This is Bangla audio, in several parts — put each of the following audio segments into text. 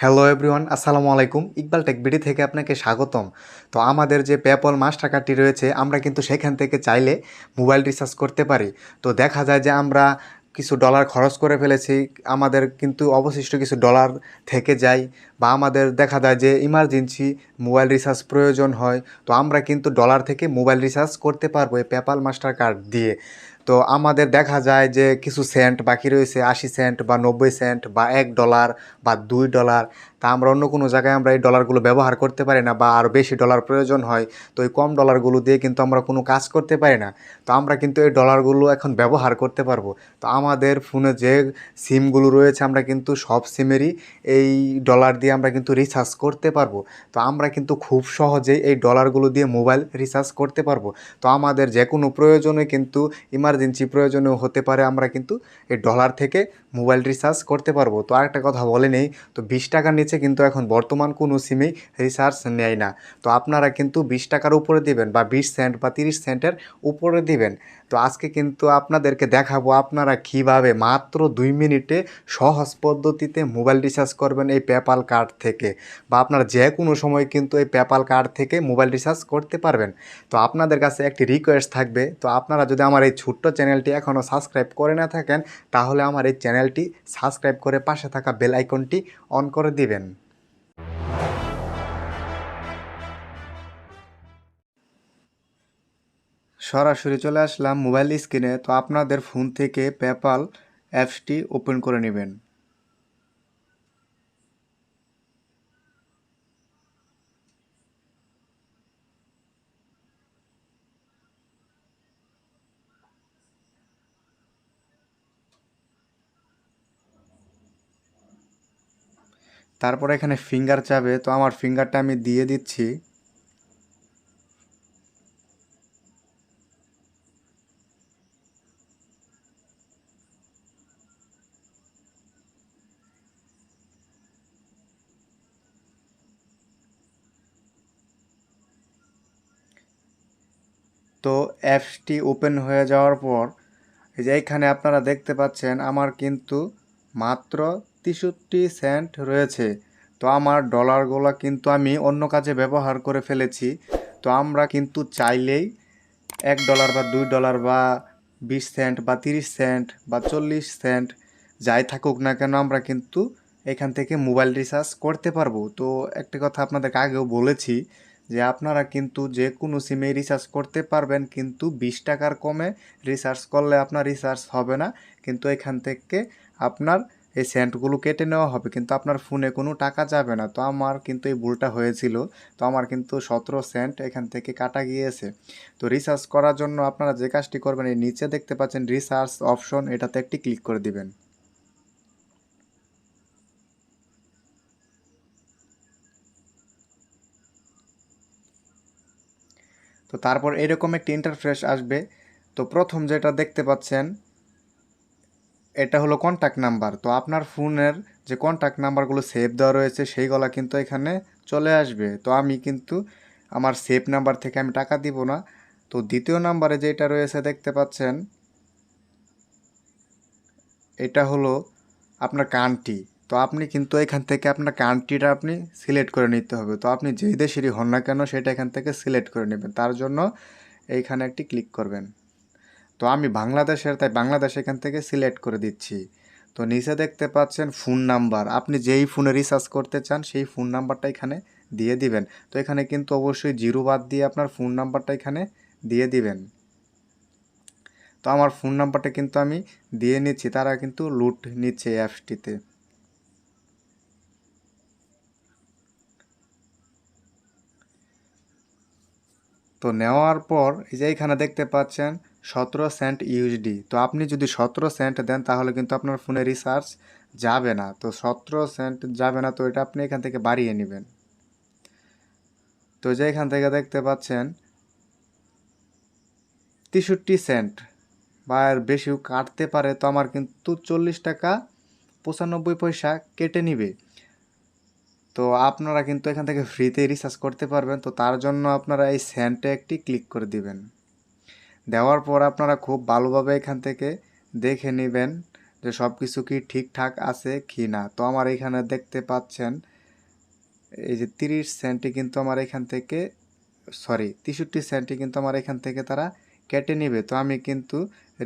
হ্যালো এভরিওয়ান, আসসালামু আলাইকুম। ইকবাল টেক বিডি থেকে আপনাকে স্বাগতম। তো আমাদের যে পেপ্যাল মাস্টার কার্ডটি রয়েছে, আমরা কিন্তু সেখান থেকে চাইলে মোবাইল রিচার্জ করতে পারি। তো দেখা যায় যে আমরা কিছু ডলার খরচ করে ফেলেছি, আমাদের কিন্তু অবশিষ্ট কিছু ডলার থেকে যায়, বা আমাদের দেখা যায় যে ইমার্জেন্সি মোবাইল রিচার্জ প্রয়োজন হয়। তো আমরা কিন্তু ডলার থেকে মোবাইল রিচার্জ করতে পারবো এই পেপ্যাল মাস্টার কার্ড দিয়ে। তো আমাদের দেখা যায় যে কিছু সেন্ট বাকি রয়েছে, 80 সেন্ট বা 90 সেন্ট বা $1 বা $2। তা আমরা অন্য কোনো জায়গায় আমরা এই ডলারগুলো ব্যবহার করতে পারি না, বা আরও বেশি ডলার প্রয়োজন হয়। তো এই কম ডলারগুলো দিয়ে কিন্তু আমরা কোনো কাজ করতে পারি না। তো আমরা কিন্তু এই ডলারগুলো এখন ব্যবহার করতে পারবো। তো আমাদের ফোনে যে সিমগুলো রয়েছে, আমরা কিন্তু সব সিমেরই এই ডলার দিয়ে আমরা কিন্তু রিচার্জ করতে পারবো। তো আমরা কিন্তু খুব সহজেই এই ডলারগুলো দিয়ে মোবাইল রিচার্জ করতে পারবো। তো আমাদের যে কোনো প্রয়োজনে কিন্তু ইমার্জেন্সি প্রয়োজনেও হতে পারে, আমরা কিন্তু এই ডলার থেকে মোবাইল রিচার্জ করতে পারবো। তো আরেকটা কথা বলে নেই, তো 20 টাকার নিচে কিন্তু এখন বর্তমান কোনো সিমেই রিচার্জ নেয় না। তো আপনারা কিন্তু 20 টাকার উপরে দিবেন, বা 20 সেন্ট বা 30 সেন্টের উপরে দিবেন। তো আজকে কিন্তু আপনাদেরকে দেখাবো আপনারা কিভাবে মাত্র 2 মিনিটে সহজ পদ্ধতিতে মোবাইল রিচার্জ করবেন এই পেপ্যাল কার্ড থেকে, বা আপনারা যে কোনো সময় কিন্তু এই পেপ্যাল কার্ড থেকে মোবাইল রিচার্জ করতে পারবেন। তো আপনাদের কাছে একটি রিকোয়েস্ট থাকবে, তো আপনারা যদি আমার এই ছোট্ট চ্যানেলটি এখনও সাবস্ক্রাইব করে না থাকেন, তাহলে আমার এই চ্যানেলটি সাবস্ক্রাইব করে পাশে থাকা বেল আইকনটি অন করে দিবেন। সরাসরি চলে আসলাম মোবাইল স্ক্রিনে। তো আপনাদের ফোন থেকে পেপ্যাল অ্যাপসটি ওপেন করে নেবেন। তারপর এখানে ফিঙ্গার চাবে, তো আমার ফিঙ্গারটা আমি দিয়ে দিচ্ছি। তো অ্যাপসটি ওপেন হয়ে যাওয়ার পর এই যে এইখানে আপনারা দেখতে পাচ্ছেন আমার কিন্তু মাত্র 63 সেন্ট রয়েছে। তো আমার ডলারগুলো কিন্তু আমি অন্য কাজে ব্যবহার করে ফেলেছি। তো আমরা কিন্তু চাইলেই $1 বা $2 বা 20 সেন্ট বা 30 সেন্ট বা 40 সেন্ট যাই থাকুক না কেন, আমরা কিন্তু এখান থেকে মোবাইল রিচার্জ করতে পারবো। তো একটা কথা আপনাদেরকে আগেও বলেছি যে আপনারা কিন্তু যে কোনো সিমে রিচার্জ করতে পারবেন, কিন্তু 20 টাকার কমে রিচার্জ করলে আপনার রিচার্জ হবে না। কিন্তু এখান থেকে আপনার এই সেন্টগুলো কেটে নেওয়া হবে, কিন্তু আপনার ফোনে কোনো টাকা যাবে না। তো আমার কিন্তু এই ভুলটা হয়েছিল। তো আমার কিন্তু 17 সেন্ট এখান থেকে কাটা গিয়েছে। তো রিসার্চ করার জন্য আপনারা যে কাজটি করবেন, এই নিচে দেখতে পাচ্ছেন রিসার্চ অপশন, এটাতে একটি ক্লিক করে দিবেন। তো তারপর এরকম একটি ইন্টারফেস আসবে। তো প্রথম যেটা দেখতে পাচ্ছেন এটা হলো কন্ট্যাক্ট নাম্বার। তো আপনার ফোনের যে কন্ট্যাক্ট নাম্বারগুলো সেভ দেওয়া রয়েছে সেইগুলো কিন্তু এখানে চলে আসবে। তো আমি কিন্তু আমার সেভ নাম্বার থেকে আমি টাকা দিব না। তো দ্বিতীয় নাম্বারে যেটা রয়েছে দেখতে পাচ্ছেন, এটা হলো আপনার কান্ট্রি। তো আপনি কিন্তু এখান থেকে আপনার কান্ট্রিটা আপনি সিলেক্ট করে নিতে হবে। তো আপনি যেই দেশেরই হন না কেন সেটা এখান থেকে সিলেক্ট করে নেবেন। তার জন্য এইখানে একটি ক্লিক করবেন। তো আমি বাংলাদেশের, তাই বাংলাদেশ এখান থেকে সিলেক্ট করে দিচ্ছি। তো নিচে দেখতে পাচ্ছেন ফোন নাম্বার, আপনি যেই ফোনে রিচার্জ করতে চান সেই ফোন নাম্বারটা এখানে দিয়ে দিবেন। তো এখানে কিন্তু অবশ্যই জিরো বাদ দিয়ে আপনার ফোন নাম্বারটা এখানে দিয়ে দিবেন। তো আমার ফোন নাম্বারটা কিন্তু আমি দিয়ে নিচ্ছি, তারা কিন্তু লুট নিচ্ছে এই অ্যাপসটিতে। তো নেওয়ার পর এই যে এখানে দেখতে পাচ্ছেন 17 সেন্ট ইউএসডি। তো আপনি যদি 17 সেন্ট দেন তাহলে কিন্তু আপনার ফোনে রিচার্জ যাবে না। তো 17 সেন্ট যাবে না, তো এটা আপনি এখান থেকে বাড়িয়ে নেবেন। তো যে এখান থেকে দেখতে পাচ্ছেন 63 সেন্ট বা এর বেশিও কাটতে পারে। তো আমার কিন্তু 40 টাকা 95 পয়সা কেটে নিবে। তো আপনারা কিন্তু এখান থেকে ফ্রিতে রিচার্জ করতে পারবেন। তো তার জন্য আপনারা এই সেন্টে একটি ক্লিক করে দিবেন। দেওয়ার পর আপনারা খুব ভালোভাবে এখান থেকে দেখে নেবেন যে সব কিছু কি ঠিকঠাক আছে কি না। তো আমার এখানে দেখতে পাচ্ছেন এই যে 30 সেন্টে কিন্তু আমার এখান থেকে, সরি 63 সেন্টে কিন্তু আমার এখান থেকে তারা কেটে নেবে। তো আমি কিন্তু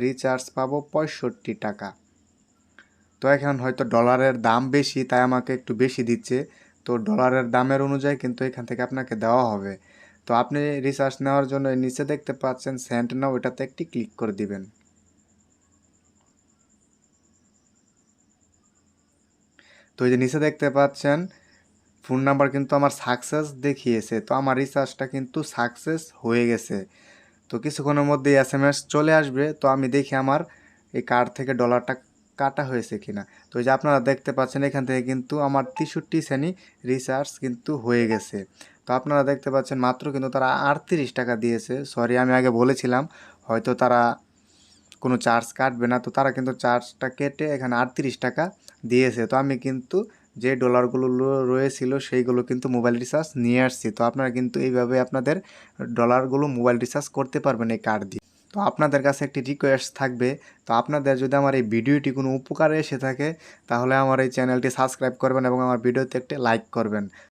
রিচার্জ পাবো 65 টাকা। তো এখন হয়তো ডলারের দাম বেশি, তাই আমাকে একটু বেশি দিচ্ছে। তো ডলারের দামের অনুযায়ী কিন্তু এখান থেকে আপনাকে দেওয়া হবে। তো আপনি রিচার্জ নেওয়ার জন্য নিচে দেখতে পাচ্ছেন সেন্ট নাও, ওটাতে একটি ক্লিক করে দিবেন। তো এই যে নিচে দেখতে পাচ্ছেন ফোন নাম্বার কিন্তু আমার সাকসেস দেখিয়েছে। তো আমার রিচার্জটা কিন্তু সাকসেস হয়ে গেছে। তো কিছুক্ষণের মধ্যে এসএমএস চলে আসবে। তো আমি দেখি আমার এই কার্ড থেকে ডলারটা কাটা হয়েছে কিনা। তো এই যে আপনারা দেখতে পাচ্ছেন এখান থেকে কিন্তু আমার 63 সেন্ট রিচার্জ কিন্তু হয়ে গেছে। তো আপনারা দেখতে পাচ্ছেন মাত্র কিন্তু তারা 38 টাকা দিয়েছে। সরি, আমি আগে বলেছিলাম হয়তো তারা কোনো চার্জ কাটবে না, তো তারা কিন্তু চার্জটা কেটে এখানে 38 টাকা দিয়েছে। তো আমি কিন্তু যে ডলারগুলো রয়েছিল সেইগুলো কিন্তু মোবাইল রিচার্জ নিয়ে আসছি। তো আপনারা কিন্তু এইভাবে আপনাদের ডলারগুলো মোবাইল রিচার্জ করতে পারবেন এই কার্ড দিয়ে। তো আপনাদের কাছে একটি রিকোয়েস্ট থাকবে, তো আপনাদের যদি আমার এই ভিডিওটি কোনো উপকারে এসে থাকে তাহলে আমার এই চ্যানেলটি সাবস্ক্রাইব করবেন এবং আমার ভিডিওতে একটি লাইক করবেন।